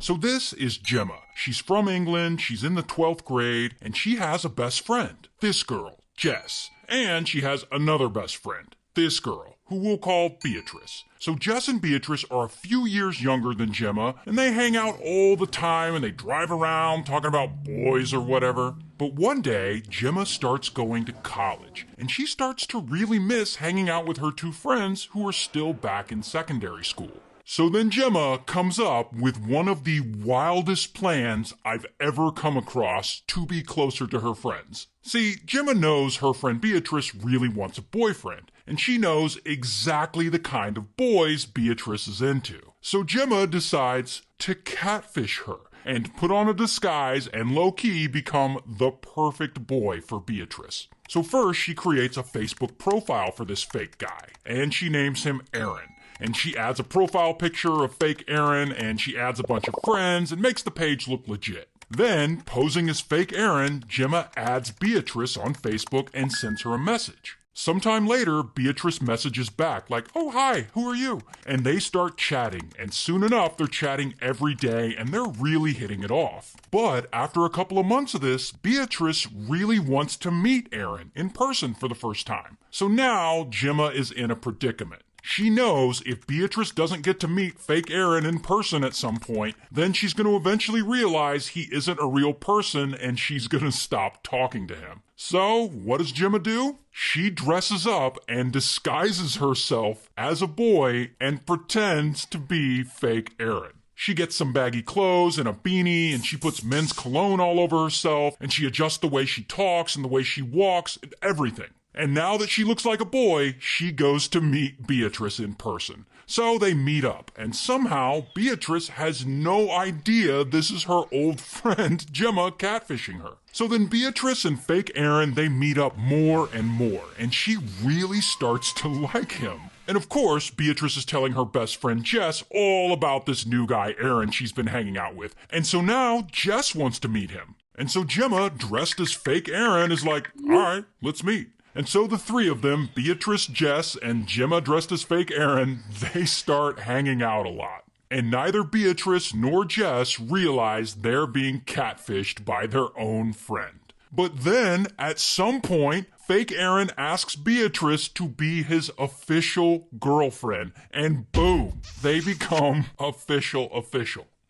So this is Gemma. She's from England, she's in the 12th grade, and she has a best friend. This girl, Jess. And she has another best friend. This girl, who we'll call Beatrice. So Jess and Beatrice are a few years younger than Gemma, and they hang out all the time and they drive around talking about boys or whatever. But one day, Gemma starts going to college, and she starts to really miss hanging out with her two friends who are still back in secondary school. So then Gemma comes up with one of the wildest plans I've ever come across to be closer to her friends. See, Gemma knows her friend Beatrice really wants a boyfriend, and she knows exactly the kind of boys Beatrice is into. So Gemma decides to catfish her and put on a disguise and low-key become the perfect boy for Beatrice. So first she creates a Facebook profile for this fake guy, and she names him Aaron. And she adds a profile picture of fake Aaron, and she adds a bunch of friends and makes the page look legit. Then, posing as fake Aaron, Gemma adds Beatrice on Facebook and sends her a message. Sometime later, Beatrice messages back like, "Oh, hi, who are you?" And they start chatting, and soon enough, they're chatting every day, and they're really hitting it off. But after a couple of months of this, Beatrice really wants to meet Aaron in person for the first time. So now, Gemma is in a predicament. She knows if Beatrice doesn't get to meet fake Aaron in person at some point, then she's going to eventually realize he isn't a real person and she's going to stop talking to him. So, what does Gemma do? She dresses up and disguises herself as a boy and pretends to be fake Aaron. She gets some baggy clothes and a beanie, and she puts men's cologne all over herself, and she adjusts the way she talks and the way she walks and everything. And now that she looks like a boy, she goes to meet Beatrice in person. So they meet up, and somehow Beatrice has no idea this is her old friend Gemma catfishing her. So then Beatrice and fake Aaron, they meet up more and more, and she really starts to like him. And of course, Beatrice is telling her best friend Jess all about this new guy Aaron she's been hanging out with. And so now Jess wants to meet him. And so Gemma, dressed as fake Aaron, is like, all right, let's meet. And so the three of them, Beatrice, Jess, and Gemma dressed as fake Aaron, they start hanging out a lot. And neither Beatrice nor Jess realize they're being catfished by their own friend. But then, at some point, fake Aaron asks Beatrice to be his official girlfriend. And boom, they become official.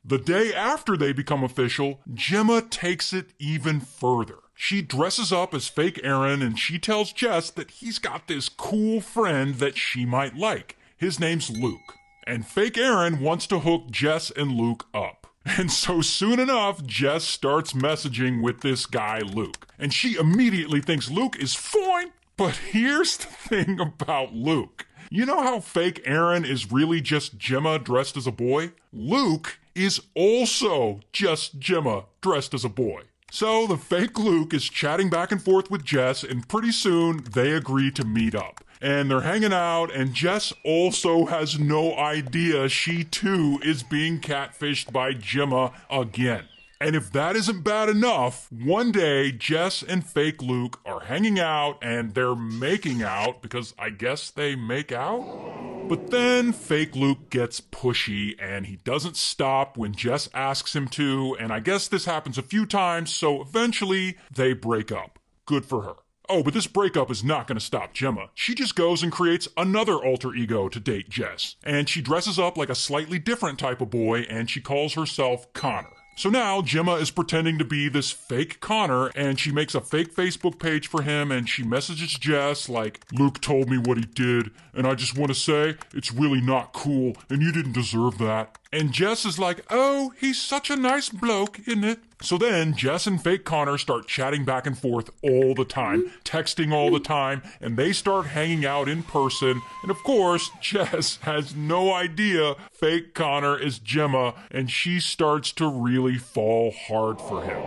The day after they become official, Gemma takes it even further. She dresses up as fake Aaron and she tells Jess that he's got this cool friend that she might like. His name's Luke. And fake Aaron wants to hook Jess and Luke up. And so soon enough, Jess starts messaging with this guy, Luke. And she immediately thinks Luke is fine. But here's the thing about Luke. You know how fake Aaron is really just Gemma dressed as a boy? Luke is also just Gemma dressed as a boy. So the fake Luke is chatting back and forth with Jess, and pretty soon they agree to meet up. And they're hanging out, and Jess also has no idea she too is being catfished by Gemma again. And if that isn't bad enough, one day Jess and fake Luke are hanging out and they're making out, because I guess they make out? But then fake Luke gets pushy and he doesn't stop when Jess asks him to, and I guess this happens a few times, so eventually they break up. Good for her. Oh, but this breakup is not going to stop Gemma. She just goes and creates another alter ego to date Jess. And she dresses up like a slightly different type of boy, and she calls herself Connor. So now Gemma is pretending to be this fake Connor, and she makes a fake Facebook page for him, and she messages Jess like, "Luke told me what he did, and I just want to say it's really not cool, and you didn't deserve that." And Jess is like, "Oh, he's such a nice bloke, isn't it?" So then Jess and fake Connor start chatting back and forth all the time, texting all the time, and they start hanging out in person. And of course, Jess has no idea fake Connor is Gemma, and she starts to really fall hard for him.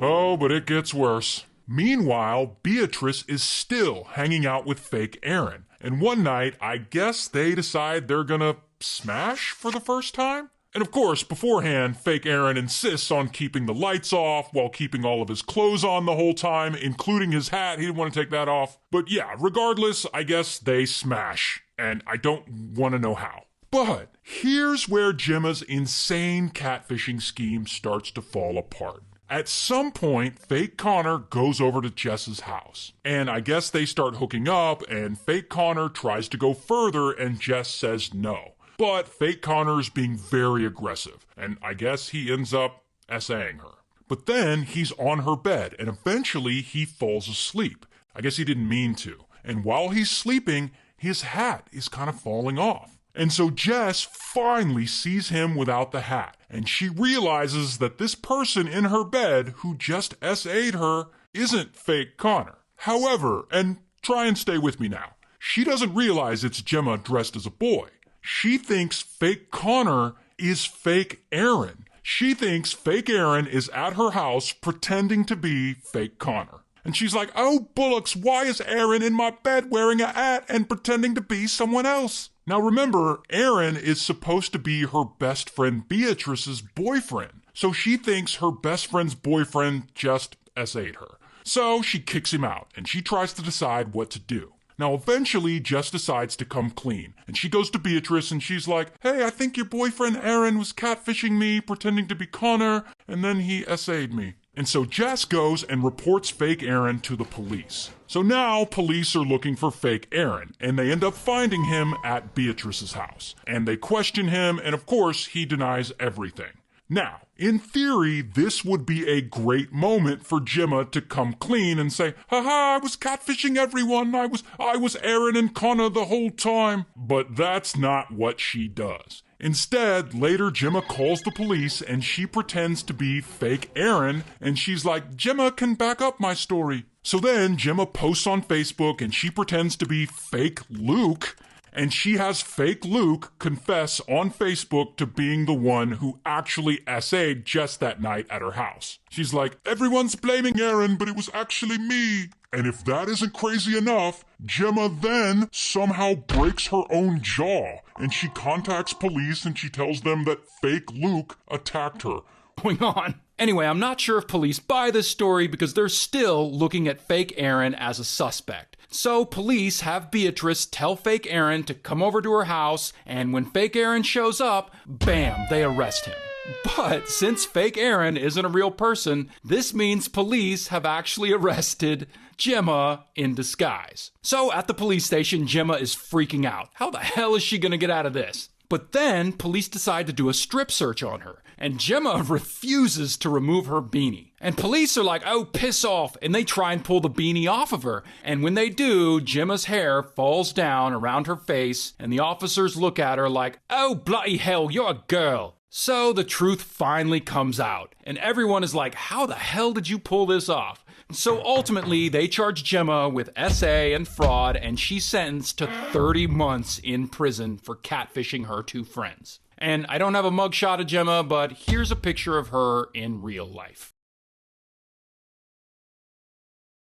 Oh, but it gets worse. Meanwhile, Beatrice is still hanging out with fake Aaron. And one night, I guess they decide they're gonna smash for the first time? And of course, beforehand, fake Aaron insists on keeping the lights off while keeping all of his clothes on the whole time, including his hat. He didn't want to take that off. But yeah, regardless, I guess they smash. And I don't want to know how. But here's where Gemma's insane catfishing scheme starts to fall apart. At some point, fake Connor goes over to Jess's house. And I guess they start hooking up, and fake Connor tries to go further, and Jess says no. But fake Connor is being very aggressive, and I guess he ends up essaying her. But then he's on her bed, and eventually he falls asleep. I guess he didn't mean to. And while he's sleeping, his hat is kind of falling off. And so Jess finally sees him without the hat, and she realizes that this person in her bed who just SA'd her isn't fake Connor. However, and try and stay with me now, she doesn't realize it's Gemma dressed as a boy. She thinks fake Connor is fake Aaron. She thinks fake Aaron is at her house pretending to be fake Connor. And she's like, oh, bullocks, why is Aaron in my bed wearing a hat and pretending to be someone else? Now remember, Aaron is supposed to be her best friend Beatrice's boyfriend. So she thinks her best friend's boyfriend just SA'd her. So she kicks him out, and she tries to decide what to do. Now eventually, Jess decides to come clean, and she goes to Beatrice and she's like, hey, I think your boyfriend Aaron was catfishing me, pretending to be Connor, and then he SA'd me. And so Jess goes and reports fake Aaron to the police. So now police are looking for fake Aaron, and they end up finding him at Beatrice's house. And they question him, and of course, he denies everything. Now, in theory, this would be a great moment for Gemma to come clean and say, haha, I was catfishing everyone, I was Aaron and Connor the whole time. But that's not what she does. Instead, later Gemma calls the police and she pretends to be fake Aaron, and she's like, Gemma can back up my story. So then Gemma posts on Facebook and she pretends to be fake Luke, and she has fake Luke confess on Facebook to being the one who actually SA'd Jess that night at her house. She's like, everyone's blaming Aaron, but it was actually me. And if that isn't crazy enough, Gemma then somehow breaks her own jaw, and she contacts police and she tells them that fake Luke attacked her. Going on. Anyway, I'm not sure if police buy this story because they're still looking at fake Aaron as a suspect. So police have Beatrice tell fake Aaron to come over to her house, and when fake Aaron shows up, bam, they arrest him. But since fake Aaron isn't a real person, this means police have actually arrested Gemma in disguise. So at the police station, Gemma is freaking out. How the hell is she gonna get out of this? But then police decide to do a strip search on her, and Gemma refuses to remove her beanie. And police are like, oh, piss off, and they try and pull the beanie off of her. And when they do, Gemma's hair falls down around her face, and the officers look at her like, oh, bloody hell, you're a girl. So the truth finally comes out, and everyone is like, how the hell did you pull this off? So ultimately, they charge Gemma with SA and fraud, and she's sentenced to 30 months in prison for catfishing her two friends. And I don't have a mugshot of Gemma, but here's a picture of her in real life.